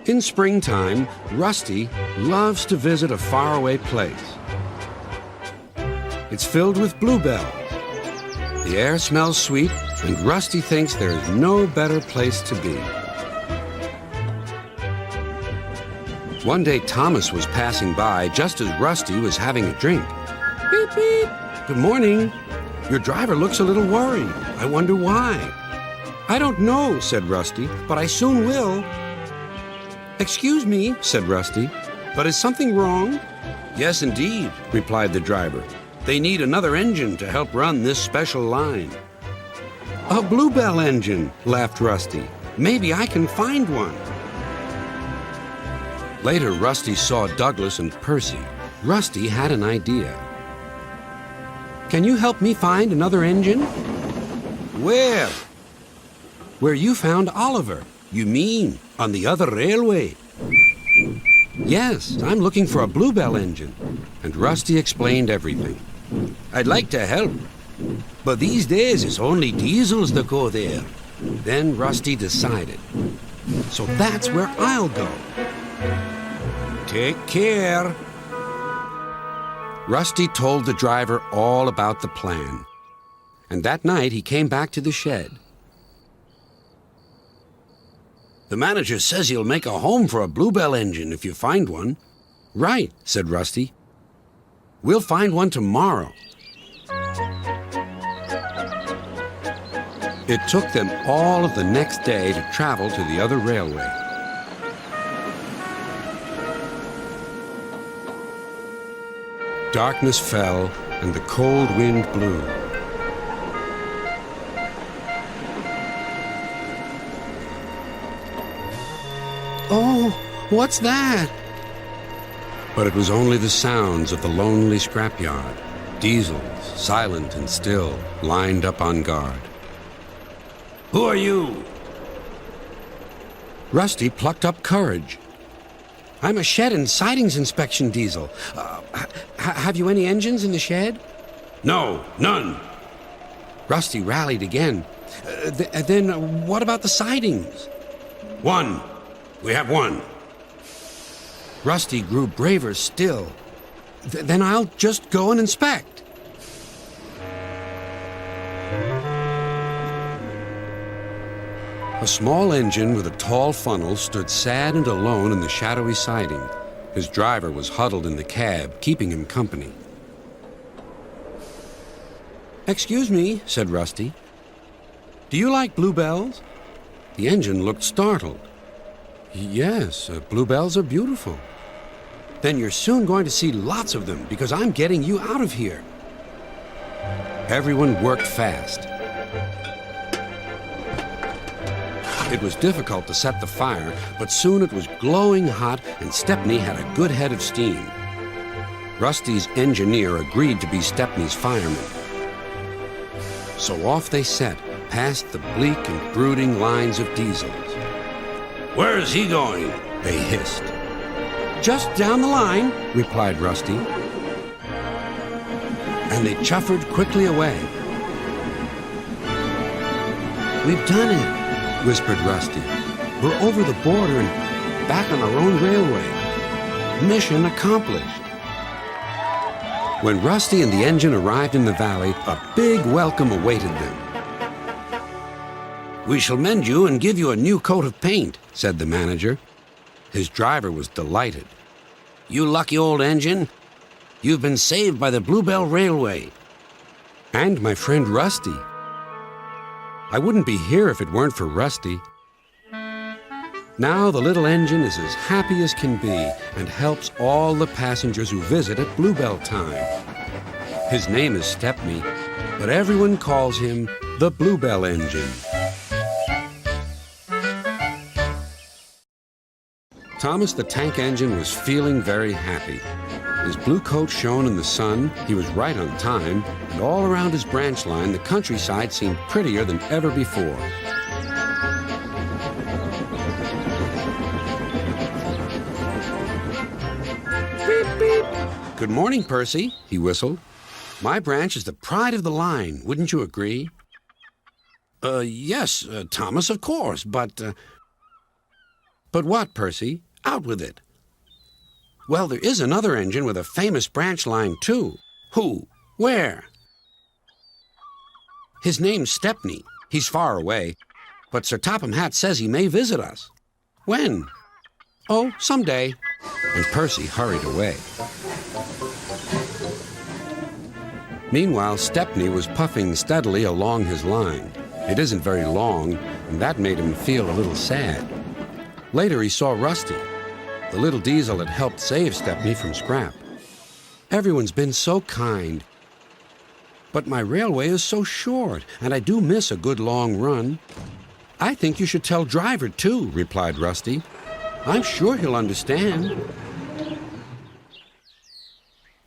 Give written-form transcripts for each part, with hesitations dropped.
In springtime, Rusty loves to visit a faraway place. It's filled with bluebell. The air smells sweet, and Rusty thinks there is no better place to be. One day, Thomas was passing by just as Rusty was having a drink. Beep, beep. Good morning. Your driver looks a little worried. I wonder why. I don't know, said Rusty, but I soon will. Excuse me, said Rusty, but is something wrong? Yes, indeed, replied the driver. They need another engine to help run this special line. A Bluebell engine, laughed Rusty. Maybe I can find one. Later, Rusty saw Douglas and Percy. Rusty had an idea. Can you help me find another engine? Where? Where you found Oliver. You mean on the other railway? Yes, I'm looking for a Bluebell engine. And Rusty explained everything. I'd like to help, but these days it's only diesels that go there. Then Rusty decided. So that's where I'll go. Take care. Rusty told the driver all about the plan. And that night he came back to the shed. The manager says he'll make a home for a Bluebell engine if you find one. Right, said Rusty. We'll find one tomorrow. It took them all of the next day to travel to the other railway. Darkness fell and the cold wind blew. Oh, what's that? But it was only the sounds of the lonely scrapyard. Diesels, silent and still, lined up on guard. Who are you? Rusty plucked up courage. I'm a shed and sidings inspection diesel. Have you any engines in the shed? No, none. Rusty rallied again. Then what about the sidings? One. We have one. Rusty grew braver still. Then I'll just go and inspect. A small engine with a tall funnel stood sad and alone in the shadowy siding. His driver was huddled in the cab, keeping him company. Excuse me, said Rusty. Do you like bluebells? The engine looked startled. Yes, bluebells are beautiful. Then you're soon going to see lots of them because I'm getting you out of here. Everyone worked fast. It was difficult to set the fire, but soon it was glowing hot and Stepney had a good head of steam. Rusty's engineer agreed to be Stepney's fireman. So off they set, past the bleak and brooding lines of diesels. Where is he going? They hissed. Just down the line, replied Rusty. And they chuffered quickly away. We've done it, whispered Rusty. We're over the border and back on our own railway. Mission accomplished. When Rusty and the engine arrived in the valley, a big welcome awaited them. We shall mend you and give you a new coat of paint, said the manager. His driver was delighted. You lucky old engine. You've been saved by the Bluebell Railway. And my friend Rusty. I wouldn't be here if it weren't for Rusty. Now the little engine is as happy as can be and helps all the passengers who visit at Bluebell time. His name is Stepney, but everyone calls him the Bluebell engine. Thomas the tank engine was feeling very happy. His blue coat shone in the sun, he was right on time, and all around his branch line the countryside seemed prettier than ever before. Beep, beep. Good morning, Percy, he whistled. My branch is the pride of the line, wouldn't you agree? Yes, Thomas, of course, but... But what, Percy? Out with it. Well, there is another engine with a famous branch line, too. Who? Where? His name's Stepney. He's far away, but Sir Topham Hatt says he may visit us. When? Oh, someday. And Percy hurried away. Meanwhile, Stepney was puffing steadily along his line. It isn't very long, and that made him feel a little sad. Later, he saw Rusty, the little diesel that helped save Stepney from scrap. Everyone's been so kind. But my railway is so short, and I do miss a good long run. I think you should tell Driver, too, replied Rusty. I'm sure he'll understand.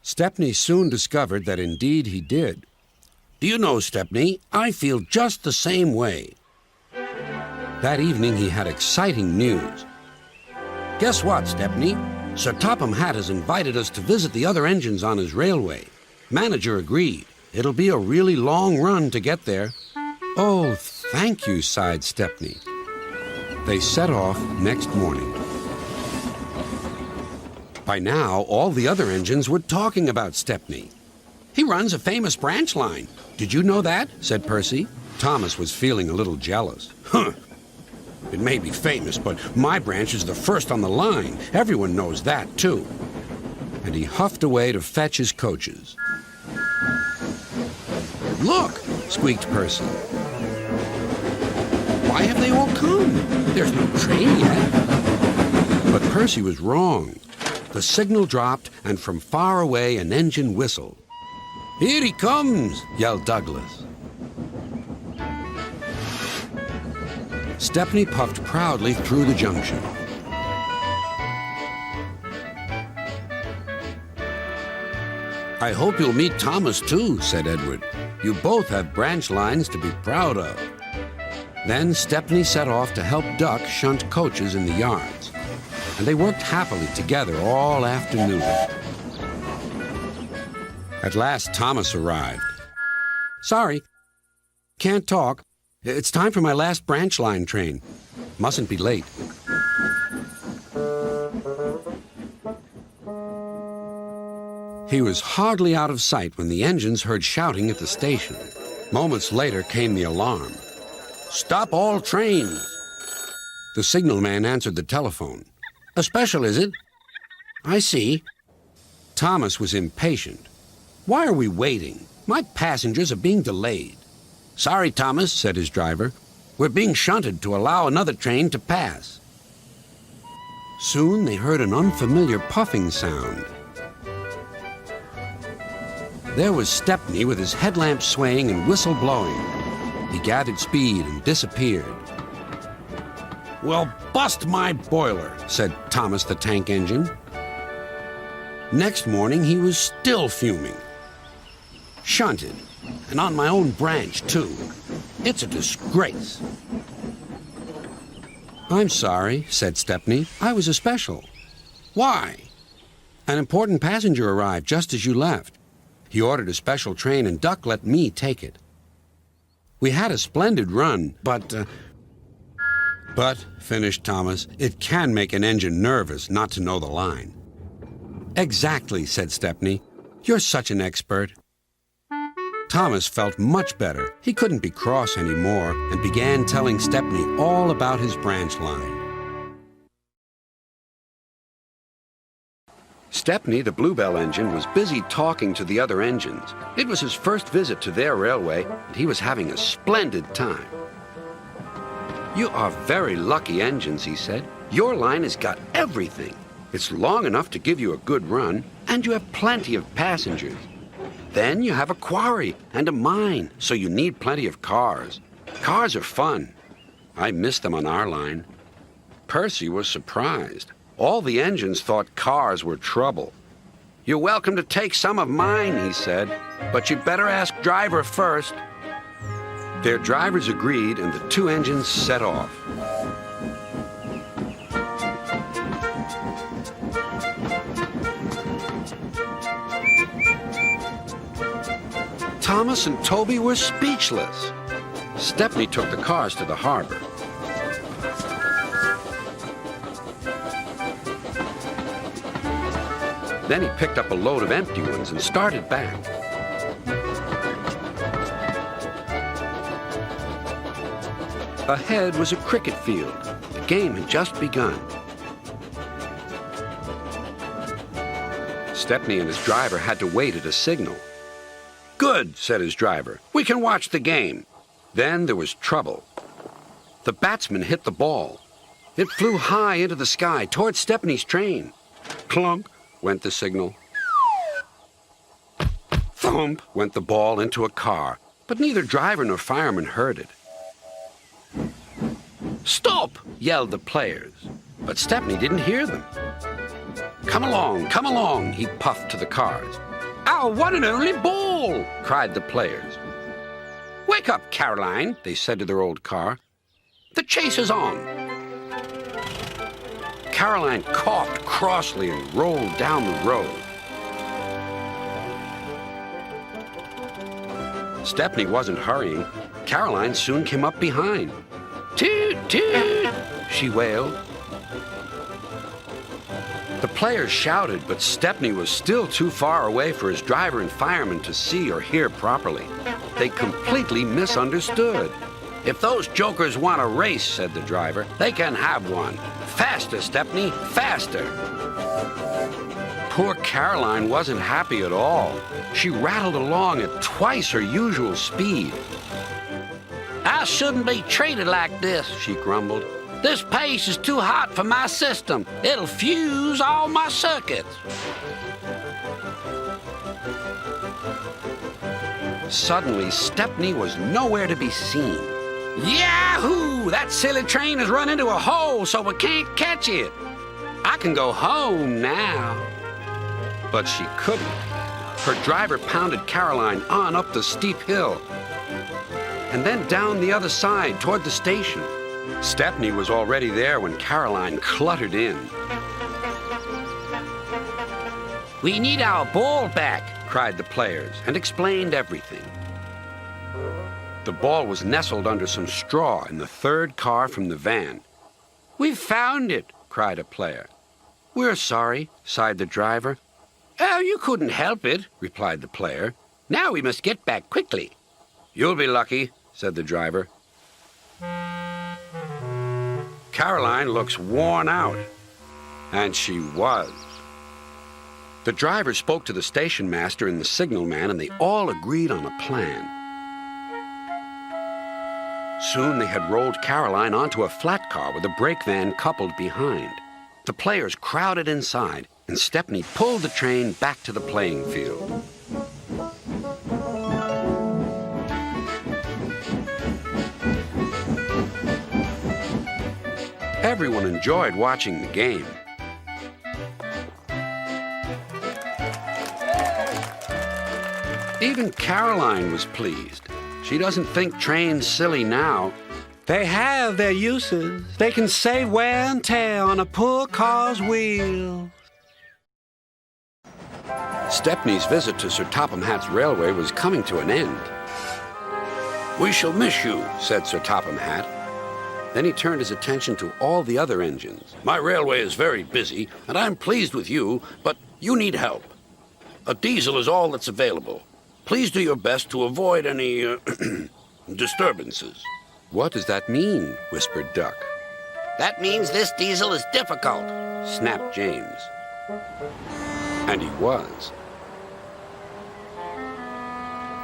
Stepney soon discovered that indeed he did. Do you know, Stepney, I feel just the same way. That evening he had exciting news. Guess what, Stepney? Sir Topham Hatt has invited us to visit the other engines on his railway. Manager agreed. It'll be a really long run to get there. Oh, thank you, sighed Stepney. They set off next morning. By now, all the other engines were talking about Stepney. He runs a famous branch line. Did you know that? Said Percy. Thomas was feeling a little jealous. Huh. It may be famous, but my branch is the first on the line. Everyone knows that, too. And he huffed away to fetch his coaches. Look, squeaked Percy. Why have they all come? There's no train yet. But Percy was wrong. The signal dropped, and from far away an engine whistled. Here he comes, yelled Douglas. Stepney puffed proudly through the junction. I hope you'll meet Thomas, too, said Edward. You both have branch lines to be proud of. Then Stepney set off to help Duck shunt coaches in the yards, and they worked happily together all afternoon. At last, Thomas arrived. Sorry, can't talk. It's time for my last branch line train. Mustn't be late. He was hardly out of sight when the engines heard shouting at the station. Moments later came the alarm. Stop all trains! The signalman answered the telephone. A special, is it? I see. Thomas was impatient. Why are we waiting? My passengers are being delayed. Sorry, Thomas, said his driver. We're being shunted to allow another train to pass. Soon they heard an unfamiliar puffing sound. There was Stepney with his headlamp swaying and whistle blowing. He gathered speed and disappeared. Well, bust my boiler, said Thomas the tank engine. Next morning he was still fuming. Shunted, and on my own branch, too. It's a disgrace. I'm sorry, said Stepney. I was a special. Why? An important passenger arrived just as you left. He ordered a special train, and Duck let me take it. We had a splendid run, but, finished Thomas, it can make an engine nervous not to know the line. Exactly, said Stepney. You're such an expert. Thomas felt much better. He couldn't be cross anymore and began telling Stepney all about his branch line. Stepney, the Bluebell engine, was busy talking to the other engines. It was his first visit to their railway, and he was having a splendid time. You are very lucky engines, he said. Your line has got everything. It's long enough to give you a good run, and you have plenty of passengers. Then you have a quarry and a mine, so you need plenty of cars. Cars are fun. I miss them on our line. Percy was surprised. All the engines thought cars were trouble. You're welcome to take some of mine, he said, but you'd better ask Driver first. Their drivers agreed, and the two engines set off. Thomas and Toby were speechless. Stepney took the cars to the harbor. Then he picked up a load of empty ones and started back. Ahead was a cricket field. The game had just begun. Stepney and his driver had to wait at a signal. "Good," said his driver. "We can watch the game." Then there was trouble. The batsman hit the ball. It flew high into the sky toward Stepney's train. Clunk went the signal. Thump went the ball into a car, but neither driver nor fireman heard it. "Stop!" yelled the players, but Stepney didn't hear them. Come along," he puffed to the cars. "Our one and only ball!" cried the players. "Wake up, Caroline," they said to their old car. "The chase is on." Caroline coughed crossly and rolled down the road. Stepney wasn't hurrying. Caroline soon came up behind. "Toot, toot," she wailed. The players shouted, but Stepney was still too far away for his driver and fireman to see or hear properly. They completely misunderstood. "If those jokers want a race," said the driver, "they can have one. Faster, Stepney, faster." Poor Caroline wasn't happy at all. She rattled along at twice her usual speed. "I shouldn't be treated like this," she grumbled. "This pace is too hot for my system. It'll fuse all my circuits." Suddenly, Stepney was nowhere to be seen. "Yahoo! That silly train has run into a hole, so we can't catch it. I can go home now." But she couldn't. Her driver pounded Caroline on up the steep hill and then down the other side toward the station. Stepney was already there when Caroline cluttered in. "We need our ball back," cried the players, and explained everything. The ball was nestled under some straw in the third car from the van. "We've found it," cried a player. "We're sorry," sighed the driver. "Oh, you couldn't help it," replied the player. "Now we must get back quickly." "You'll be lucky," said the driver. Caroline looks worn out. And she was. The driver spoke to the station master and the signalman, and they all agreed on a plan. Soon they had rolled Caroline onto a flat car with a brake van coupled behind. The players crowded inside, and Stepney pulled the train back to the playing field. Everyone enjoyed watching the game. Even Caroline was pleased. She doesn't think trains silly now. They have their uses. They can save wear and tear on a poor car's wheels. Stepney's visit to Sir Topham Hatt's railway was coming to an end. "We shall miss you," said Sir Topham Hatt. Then he turned his attention to all the other engines. "My railway is very busy, and I'm pleased with you, but you need help. A diesel is all that's available. Please do your best to avoid any disturbances." "What does that mean?" whispered Duck. "That means this diesel is difficult," snapped James. And he was.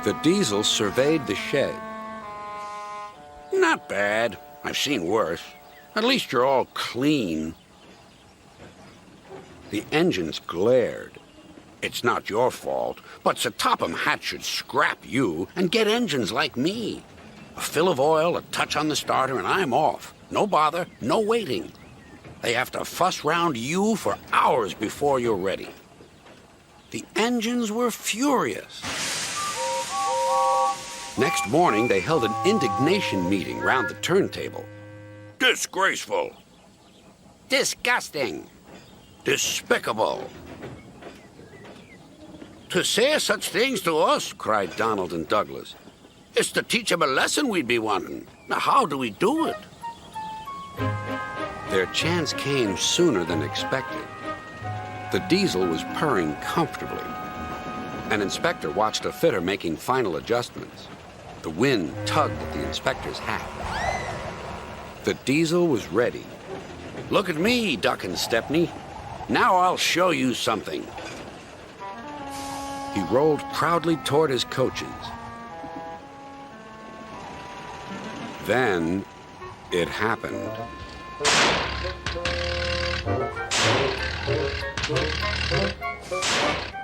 The diesel surveyed the shed. "Not bad. I've seen worse. At least you're all clean." The engines glared. "It's not your fault, but Sir Topham Hatt should scrap you and get engines like me. A fill of oil, a touch on the starter, and I'm off. No bother, no waiting. They have to fuss round you for hours before you're ready." The engines were furious. Next morning, they held an indignation meeting round the turntable. "Disgraceful." "Disgusting." "Despicable." "To say such things to us," cried Donald and Douglas. "It's to teach him a lesson we'd be wanting. Now, how do we do it?" Their chance came sooner than expected. The diesel was purring comfortably. An inspector watched a fitter making final adjustments. The wind tugged at the inspector's hat. The diesel was ready. "Look at me, Duck and Stepney. Now I'll show you something." He rolled proudly toward his coaches. Then it happened.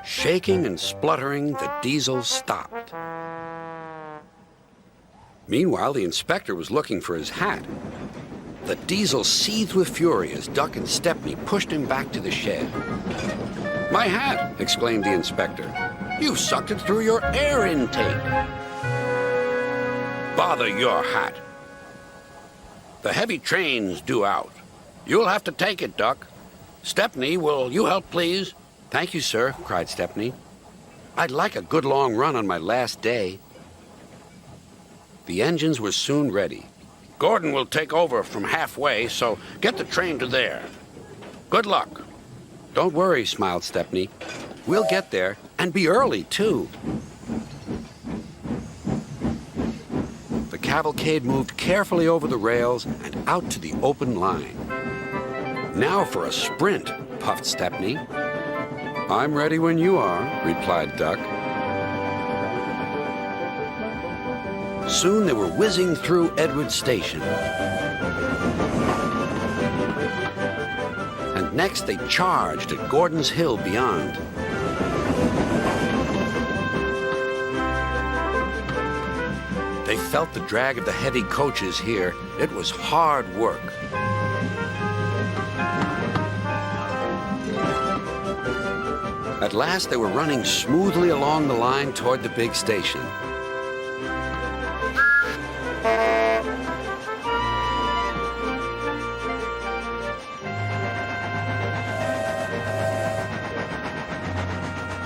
Shaking and spluttering, the diesel stopped. Meanwhile, the inspector was looking for his hat. The diesel seethed with fury as Duck and Stepney pushed him back to the shed. "My hat!" exclaimed the inspector. "You've sucked it through your air intake." "Bother your hat. The heavy train's due out. You'll have to take it, Duck. Stepney, will you help, please?" "Thank you, sir," cried Stepney. "I'd like a good long run on my last day." The engines were soon ready. "Gordon will take over from halfway, so get the train to there. Good luck." "Don't worry," smiled Stepney. "We'll get there, and be early, too." The cavalcade moved carefully over the rails and out to the open line. "Now for a sprint," puffed Stepney. "I'm ready when you are," replied Duck. Soon they were whizzing through Edward Station. And next they charged at Gordon's Hill beyond. They felt the drag of the heavy coaches here. It was hard work. At last they were running smoothly along the line toward the big station.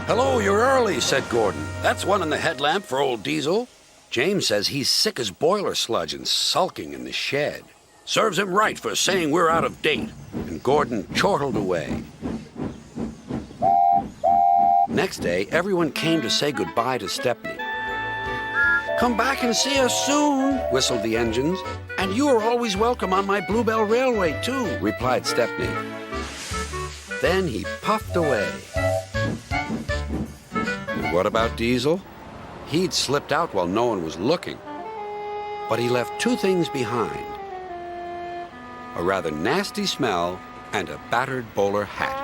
"Hello, you're early," said Gordon. "That's one in the headlamp for old Diesel. James says he's sick as boiler sludge and sulking in the shed. Serves him right for saying we're out of date." And Gordon chortled away. Next day, everyone came to say goodbye to Stepney. "Come back and see us soon," whistled the engines. "And you are always welcome on my Bluebell Railway, too," replied Stepney. Then he puffed away. And what about Diesel? He'd slipped out while no one was looking. But he left two things behind: a rather nasty smell and a battered bowler hat.